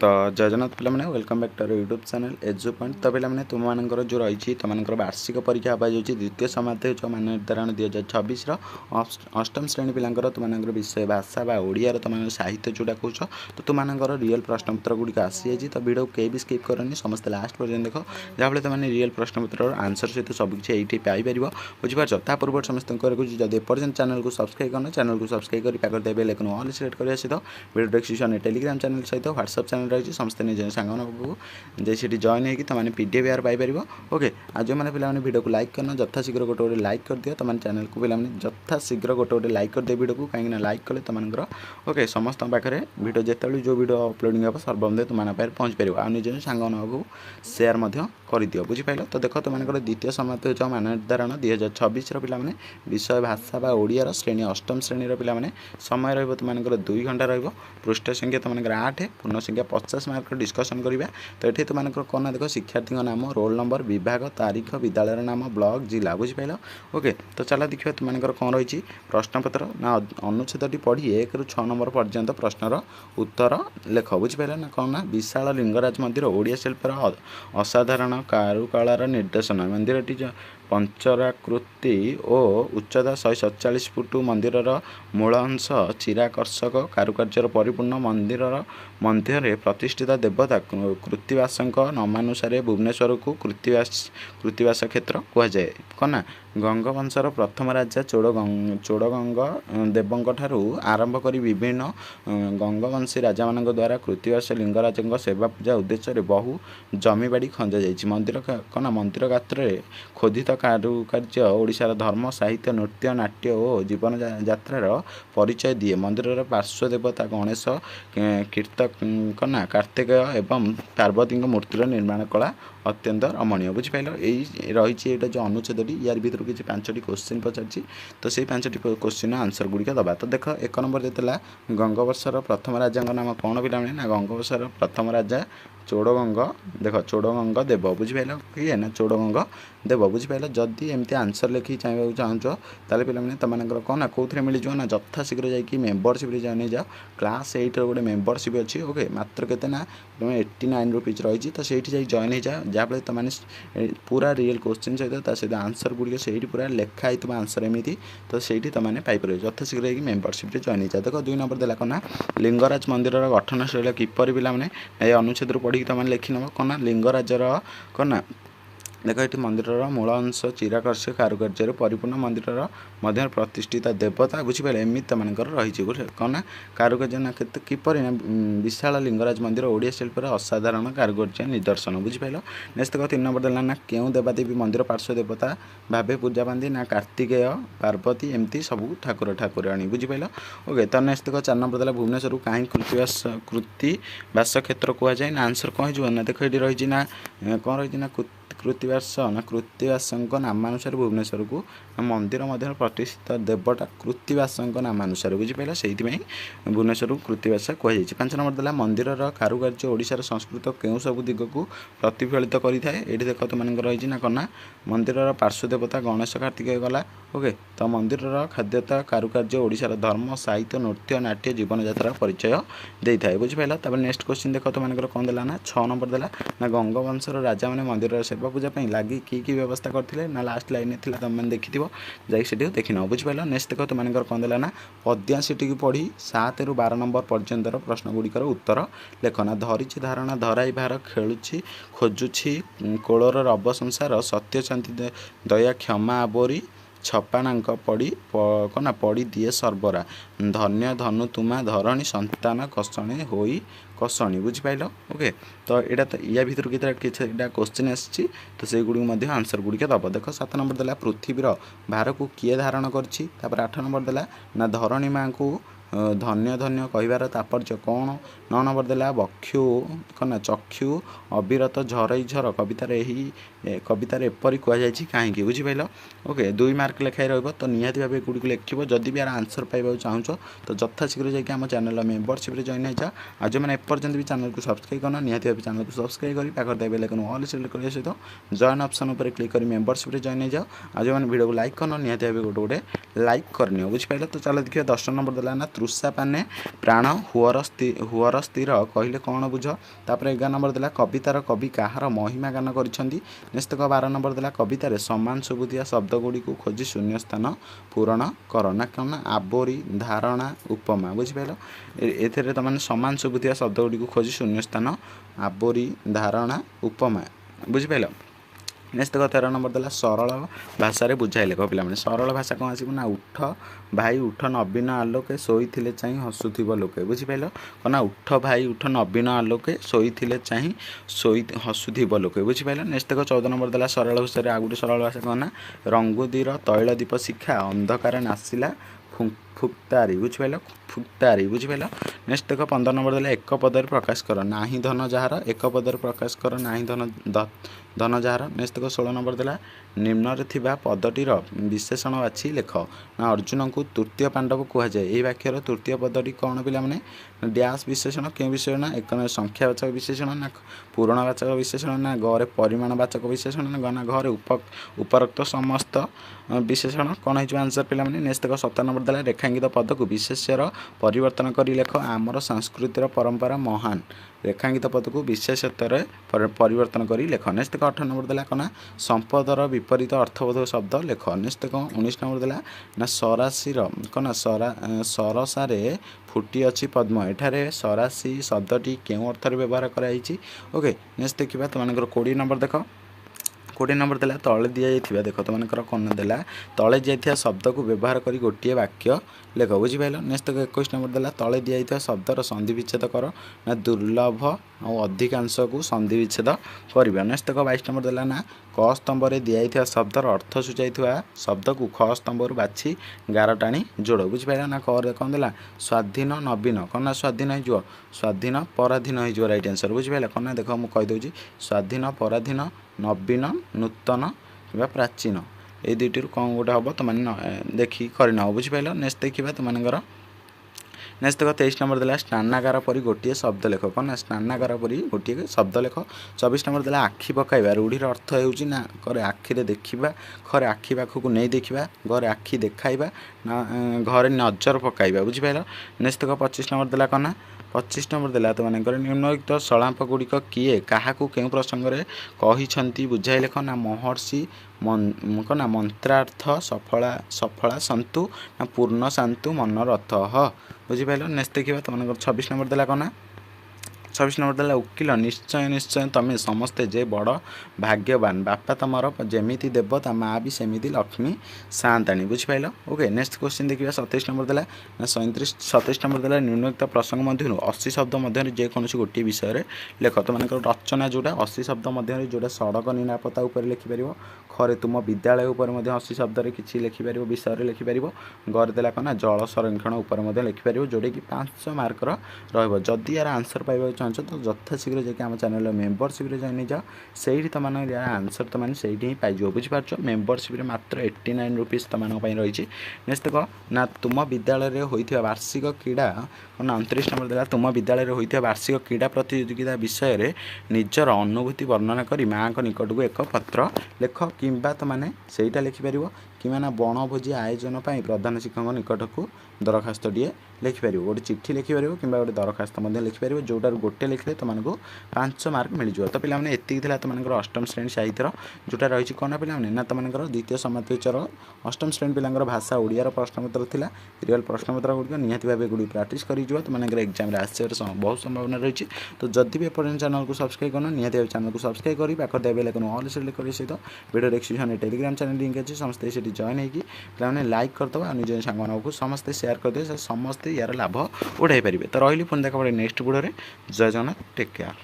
तो जय जगन्नाथ पे welcome back to YouTube channel edu point. तो पे तुम मानकर जो रही तुम वार्षिक परीक्षा हवा जाऊँगी द्वितीय समाप्त हो मान निर्धारण 2026 अष्टम श्रेणी पिलांकर तुम विषय भाषा बा ओडिया तुम साहित्य जोटा कौच तो तुम रियल प्रश्नपत्र गुड़िक आसी जाए। तो वीडियो के भी स्किप करनी समस्त लास्ट पर्यटन देख जहाँफल तुमने रियल प्रश्नपत्र आंसर सहित सबकि ये पाइपर बुझीपार। ता पूर्व समस्त जब एपर्यंत चैनल को सब्सक्राइब करना चैनल को सब्सक्राइब कर पाकर देवे लेकिन ऑल सिलेक्ट कर सहित वीडियो डिस्क्रिप्शन टेलीग्राम चैनल सहित व्हाट्सएप चैनल रही समस्त निज सांग जी जॉइन होगी तुमने पीडीएफ यार पाइपर। ओके आज जो मैंने पे वीडियो को लाइक करना यथाशीघ्र गोटे गोटे लाइक कर दियो तुम चैनल को पे यथाशीघ्र गोटे गोटे लाइक कर दे वीडियो को कहीं लाइक कले तुम ओके समस्त पाखे वीडियो जिते जो वीडियो अपलोडिंग हम सर्वप्रथम तुम पाखे पहुँच पार आ निज सांग सेयार कर दियो बुझीपाल। तो देख तुम द्वितीय समाप्त हो मान निर्धारण 2026 पे विषय भाषा बा ओडियार श्रेणी अष्टम श्रेणी पे समय रही तुम 2 घंटा पृष्ठ संख्या तुम 8 पूर्ण संख्या 50 मार्क डिस्कसन करवा। तो ये तुम कौन देख शिक्षार्थी नाम रोल नंबर विभाग तारीख विद्यालय नाम ब्लॉक जिला बुझीपाल। ओके तो चला देखिए तुम कौन रही प्रश्नपत्र ना अनुच्छेद पढ़ी 1 ରୁ 6 नंबर पर्यंत प्रश्नर उत्तर लेख बुझीपाल ना कौन ना विशाल लिंगराज मंदिर ओडिया शिल्पर असाधारण कारुकलार निर्देशन मंदिरटी पंचराकृति और उच्चता 147 फुट मंदिर मूल अंश चिराकर्षक कारुकार्यर परिपूर्ण मंदिर मध्य प्रतिष्ठित देवता कृत्तिवास नामानुसार भुवनेश्वर को कृत्तिवास क्षेत्र कहुए कना गंगवंशर प्रथम राजा चोड़गंग देवों ठारू आरंभ कर विभिन्न गंगवंशी राजा मान द्वारा कृत्तिवास लिंगराज सेवा पूजा उद्देश्य बहु जमीबाड़ी खंजा जाइए। मंदिर कना मंदिर गात्र खोदित कारुकार्य ओडिशार धर्म साहित्य नृत्य नाट्य और जीवन यात्रार परिचय दिए। मंदिर पार्श्व देवता गणेश कीर्तकना कार्तिकेय एवं पार्वती मूर्तिर निर्माण कला अत्यंत रमणीय बुझीपाल। यही रही जो अनुच्छेदी यार भर किसी 5टी क्वेश्चन पचार तो से 5टी क्वेश्चन आंसर गुड़िक दबा। तो देख 1 नंबर देता गंगवर्षर प्रथम राजा नाम कौन पे ना गंगवर्षर प्रथम राजा चोड़गंग देख चोड़गंग देव बुझीपाल किए ना चोड़गंग देव बुझीपाल। जदि एमती आंसर लिखी चाहिए चाहूँ ताले पे तुम कौन ना कौन मिलूँ ना यथाशीघ्र जाकि मेम्बरशिप जॉइन जाओ क्लास 8 गोटे मेम्बरशिप अच्छी। ओके मात्र के ना तुम 89 रुपीज रही तो से जॉइन हो जाओ जहाँफल तुम पूरा रियल क्वेश्चन सहित आंसर गुड़िक से पूरा लिखाई तुम आंसर एमती तो से तुमने पाइपर यथाशीघ्र मेम्बरशिप जॉइन हो। देख 2 नंबर देला कौन लिंगराज मंदिर गठन शैली किपर पे अनुच्छेद पढ़ी तुम लिखि नब कौन लिंगराजर कौन देख ये मंदिर मूल अंश चिराकर्षक कारुकार्य परिपूर्ण मंदिर मध्य प्रतिष्ठित देवता बुझीपाल एमती तुम रही कौन कारुकार्य ना किपर ना विशाल लिंगराज मंदिर ओडिया शिल्पर असाधारण कारुकार्य निदर्शन बुझीपाल। नेक्स्ट देख 3 नंबर देला ना क्यों देवादेवी मंदिर पार्श्व देवता भावे पूजा पाती ना कार्तिकेय पार्वती एमती सब ठाकुर ठाकुराणी बुझीपाल। ओके तो नेक्स्ट देख 4 नंबर देला भुवनेश्वर कहीं कृत्तिवास क्षेत्र कहुए ना आंसर कौन हो देख ये रही ना कौन रही ना कृत्तिवास ना कृत्तिवास नामानुसार भुवनेश्वर को मंदिर मध्य प्रतिष्ठित देवता कृत्तिवास नामानुसार बुझीपाल से भुवनेश्वर को कृत्तिवास कहुई। 5 नंबर देला मंदिर कारुकार्य ओडिशार संस्कृत केउं सब दिग को प्रतिफलित करें ये देख तुम रही ना कौन मंदिर पार्श्व देवता गणेश कार्तिकेय गला। ओके तो मंदिर खाद्यता कारुकार्य ओडिशार धर्म साहित्य नृत्य नाट्य जीवन यात्रा परिचय दे था बुझीपाल। तब नेक्स्ट क्वेश्चन देख तुम कौन देला ना 6 नंबर देला ना गंगवंशर राजा मैंने मंदिर सेवा पूजा लगी की व्यवस्था करते ना लास्ट लाइन थी तुम देखी जाकि देखी न बुझीपाल। नेक्स्ट देख तुम कौन देला ना पद्यांशीटी की पढ़ी 7 ରୁ 12 नंबर पर्यंतर प्रश्न गुड़िकर उत्तर लेखना धरी धारणा धराई भार खेलुछि खोजुछि कोलर रब संसार सत्य शांति दया क्षमा आबोरी छपाणांक पड़ी कना पड़ी दिए सर्वरा धन्य धनु तुमा धरणी संतान कसणी होई कसणी बुझीपाल। ओके तो यहाँ तो या भर किसी क्वेश्चन आसी तो से गुड़ी आंसर गुड़िक दब। देख 7 नंबर देला पृथ्वीर भार को किए धारण कर 8 नंबर देला ना धरणी माँ को धन्य धन्य कहिबार तात्पर्य कौन। 9 नंबर देला बक्षु कना चक्षु अविरत झरई झर कवितार कवितार एपरी कहुई कहीं बुझीपाल। ओके 2 मार्क लेखाई रही तो निहाती भाव गुड़ी लिख जदि भी यार आंसर पाइबा चाहूँ तो यथाशीघ्र जाकि आम चैनल मेम्बरशिप जॉइन हो जाओ। जो मैंने एपर्यंत भी चैनल को सब्सक्राइब करना निहाती भाव चैनल को सब्सक्राइब कर पाखर देवे लेकिन ऑल सिलेक्ट करने सहित जॉइन ऑप्शन उपर क्लिक कर मेम्बरशिप जॉइन हो जाओ। आज मैंने वीडियो को लाइक करना निहाती भाव गोटे गोटे लाइक करनी बुझीपाल। तो चलो देखिए 10 नंबर देला ना तृषा पाने प्राण हुअर स्थिर कहले कौन बुझ। तापर 11 नंबर देला कवितार कवि कहार महिमा गान करिसेंती। नेक्स्ट देखो 12 नंबर देला कवितार समान सुबुदिया शब्द गुड़ी को खोजी शून्य स्थान पूरण कर ना कौन ना आबोरी धारणा उपमा बुझिपाल। एथे तुम समान सुबुदिया शब्द गुड़ी को खोजी शून्य स्थान आबोरी धारणा उपमा बुझिपाल। नेक्स्ट देखो 13 नंबर देला सरल भाषा रे बुझाई लेख पिला सरल भाषा कौन आसो ना उठ भाई उठ नवीन आलोके शोइथिले चाहि हसुथिबो लोके बुझिपाल कना उठ भाई उठ नवीन आलोके शोइथिले चाहि हसुथिबो लोके बुझिपाल। नेक्स्ट देखो 14 नंबर देला सरल भाषा रे आ गुटे सरल भाषा कौन ना रंगुदीर तैल दीप शिखा अंधकार नासिला फुक्तारी बुझिपाल फुक्तारी बुझिपाल। नेक्स्ट देखो 15 नंबर देला एक पदर प्रकाश कर नाही धन जार एक पदर प्रकाश कर नाही धन जार। नेक्स्ट देखो 16 नंबर देला निम्न थिबा पदटीर विशेषण बाछि लेख ना अर्जुन को तृतीय पांडव कह जाए। यह वाक्यर तृतीय पदटी कौन पिला माने डैश विशेषण के विषय ना एक संख्यावाचक विशेषण ना पूर्णवाचक विशेषण ना घरे परिमाणवाचक विशेषण ना घरे उपरोक्त समस्त विशेषण कौन है आंसर पिला माने। नेक्स्ट देखो 17 नंबर देला रेखांकित पद को विशेष्यर परिवर्तन करी लेख आमर संस्कृतिर परंपरा महान रेखांकित पद को विशेषत्व परिवर्तन करी लेख। नेक्स्ट देखो 18 नंबर देला कना संपदर विपरीत अर्थबोधक शब्द लेख। नेक्स्ट देखो 19 नंबर देला ना सरासीर कना सरसारे फुटी अच्छी पद्म एठारे सरासी शब्दटी केउ अर्थ व्यवहार कराई। ओके नेक्स्ट देखा तुम 20 नंबर देख 20 नंबर देला तले दि जाइथिबा देख तुमनकर कोन देला तले जाइथिया शब्द को व्यवहार करी गोटिए वाक्य लेख बुझिपाइल। नेक्स्ट 21 नंबर देला तले दि जाइथिया शब्दर संधि विच्छेद कर ना दुर्लभ और अधिकांश को संधि विच्छेद करिबा। नेक्स्ट 22 नंबर देला ना क स्तंभ रे दि जाइथिया शब्दर अर्थ सुचाइथिबा शब्द को ख स्तंभ रु बाछि गार टाणी जोड़ बुझिपाइल ना। कोन देला स्वाधीन नवीन कोन ना स्वाधीन हो जो स्वाधीन पराधीन हो जो राइट आंसर बुझिपाइल कोन ना। देखो मु कहि दउची स्वाधीन पराधीन नवीन नूतन कि प्राचीन ये दुईटी कौन गोटे हम तुम देखी करना बुझिपाल। नेक्स्ट देखा तुम नेक्स्ट देख 23 नंबर देला स्नानागार परी गोटे शब्द लेख कौन ना स्नानागार परी गोटे शब्द लेख। 24 नंबर देला आखि पकाइबा रूढ़ीर अर्थ होउची ना घरे आखि देखा घरे आखि पाखक नहीं देखा घरे आखि देखाइबा ना घरे नजर पकाइबा बुझिपाल। नेक्स्ट देख 25 नंबर देला कौन ना 25 नंबर देला तुम निम्नलिखित सलाप गुड़िक किए क्या केउ प्रसंग में कही बुझाई लेख ना महर्षि कौन ना मंत्रार्थ सफला सन्तु ना पूर्ण शांतु मनरथ बुझिपाल। नेक्स्ट देखा तुम 26 नंबर देला कौन ना 26 नंबर देला उकिल निश्चय निश्चय तमें समस्ते जे बड़ भाग्यवान बापा तुमर जेमिति देवता माँ भी सेमिति लक्ष्मी साताणी बुझिपाल। ओके नेक्स्ट क्वेश्चन देखिए 27 नंबर देला 27 नंबर देला निम्नलिखित प्रसंग मध्य 80 शब्द मध्य जेकोसी गोटे विषय लेख तुम रचना जोटा 80 शब्द मध्य जोटा सड़क निरापत्ता उपर लिखिपर घरे तुम विद्यालय उपर 80 शब्द किसी लिखिपर विषय लिखिपर घर देला कना जल संरक्षण उपर लिखिपर जोटा कि 500 मार्क रही। यार आंसर पाइबा चाहछ तो यथाशीघ्र जाकि आम चैनल मेम्बरशिप जॉइन जाओ से तुम आंसर तुम से ही पाइज बुझिपार मेम्बरशिप मात्र 89 रुपीज तुम रही। नेक्स्ट देख ना तुम विद्यालय होता वार्षिक क्रीड़ा 29 नंबर देला तुम विद्यालय होता वार्षिक क्रीड़ा प्रतियोगिता विषय में निजर अनुभूति वर्णना कर माँ निकट को एक पत्र लेख कि तुमने सेटा लिखिपर कि बनभोजी आयोजन प्रधान शिक्षक निकट को दरखास्त टे लिखिपर गोटे चिट्ठी लिखिपर कि गोटे दरखास्त लिखिपर जोटार गोटे लिखले तुमको 500 मार्क मिल जाए। तो पिला एति तुम अष्टम श्रेणी साहित्यर जोटा रही कौन पिला ना तुम द्वितीय समाजचर अष्टम श्रेणी पिला भाषा ओडियार प्रश्नपत्र था रियल प्रश्नपत्र गुड़िक निहाती भाव गुड़ी प्राक्ट कर तुम एग्जाम आसार बहुत संभावना रही। तो जदि भी एपर्यंत चैनल को सब्सक्राइब करना निहाती भाव चैनल को सब्सक्राइब कर पाख देवे बेल ऑल सिलेक्ट कर सहित video description Telegram channel link अच्छे समस्ते से जॉइन होगी पे लाइक करदे और निज सांग को समस्ते शेयर करदे समस्ते यार लाभ उठाई पारे। तो रही पुणी देखा नेक्स्ट वीडियो जय जगन्नाथ टेक केयर।